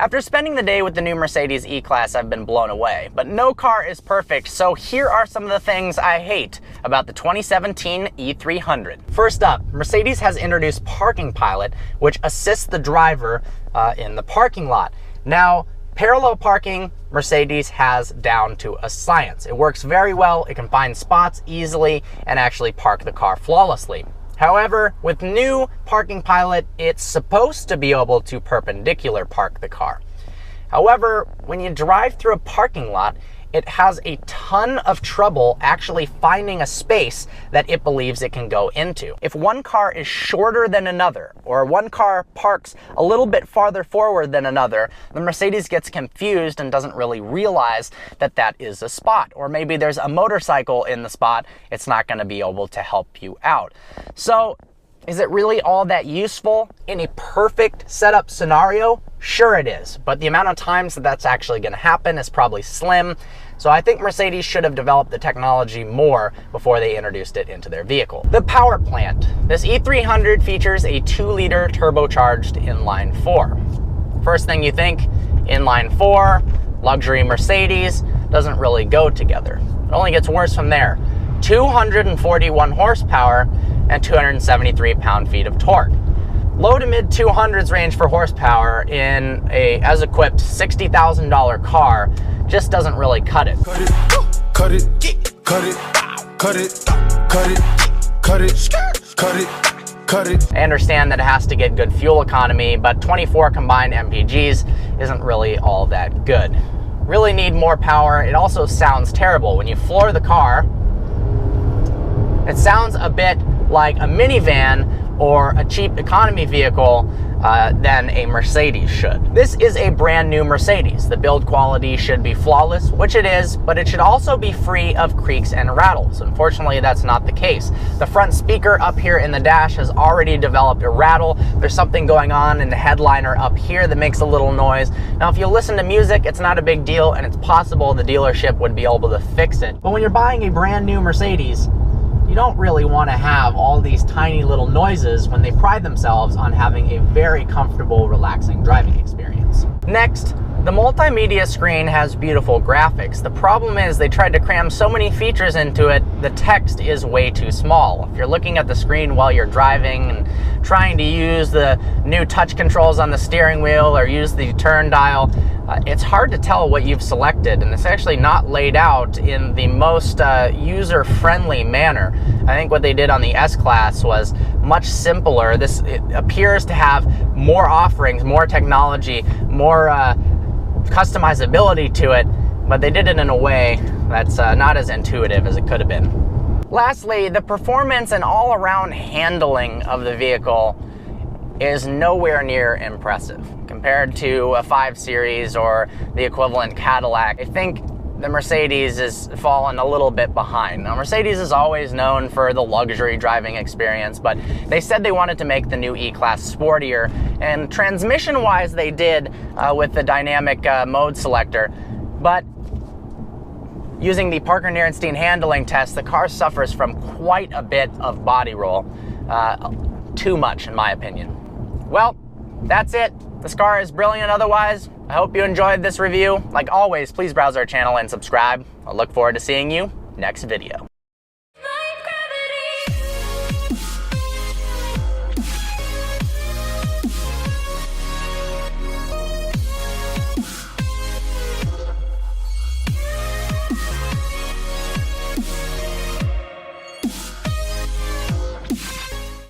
After spending the day with the new Mercedes E-Class, I've been blown away. But no car is perfect, so here are some of the things I hate about the 2017 E300. First up, Mercedes has introduced Parking Pilot, which assists the driver in the parking lot. Now, parallel parking, Mercedes has down to a science. It works very well, it can find spots easily, and actually park the car flawlessly. However, with new Parking Pilot, it's supposed to be able to perpendicular park the car. However, when you drive through a parking lot, it has a ton of trouble actually finding a space that it believes it can go into. If one car is shorter than another, or one car parks a little bit farther forward than another, the Mercedes gets confused and doesn't really realize that that is a spot. Or maybe there's a motorcycle in the spot, it's not going to be able to help you out. So, is it really all that useful in a perfect setup scenario? Sure it is, but the amount of times that that's actually going to happen is probably slim. So I think Mercedes should have developed the technology more before they introduced it into their vehicle. The power plant. This E300 features a 2-liter turbocharged inline-4. First thing you think, inline-4, luxury Mercedes, doesn't really go together. It only gets worse from there. 241 horsepower and 273 pound-feet of torque. Low to mid 200s range for horsepower in a as-equipped $60,000 car just doesn't really cut it. Cut it, cut it, cut it, cut it, cut it, cut it, cut it, cut it. I understand that it has to get good fuel economy, but 24 combined MPGs isn't really all that good. Really need more power. It also sounds terrible. When you floor the car, it sounds a bit like a minivan or a cheap economy vehicle than a Mercedes should. This is a brand new Mercedes. The build quality should be flawless, which it is, but it should also be free of creaks and rattles. Unfortunately, that's not the case. The front speaker up here in the dash has already developed a rattle. There's something going on in the headliner up here that makes a little noise. Now, if you listen to music, it's not a big deal, and it's possible the dealership would be able to fix it. But when you're buying a brand new Mercedes, you don't really want to have all these tiny little noises when they pride themselves on having a very comfortable, relaxing driving experience. Next, the multimedia screen has beautiful graphics. The problem is they tried to cram so many features into it, the text is way too small. If you're looking at the screen while you're driving and trying to use the new touch controls on the steering wheel or use the turn dial, it's hard to tell what you've selected, and it's actually not laid out in the most user-friendly manner. I think what they did on the S-Class was much simpler. It appears to have more offerings, more technology, more customizability to it, but they did it in a way that's not as intuitive as it could have been. Lastly, the performance and all-around handling of the vehicle is nowhere near impressive compared to a 5 Series or the equivalent Cadillac. I think the Mercedes has fallen a little bit behind. Now, Mercedes is always known for the luxury driving experience, but they said they wanted to make the new E-Class sportier, and transmission-wise they did with the dynamic mode selector, but using the Parker-Nierenstein handling test, the car suffers from quite a bit of body roll. Too much, in my opinion. Well, that's it. This car is brilliant otherwise. I hope you enjoyed this review. Like always, please browse our channel and subscribe. I look forward to seeing you next video.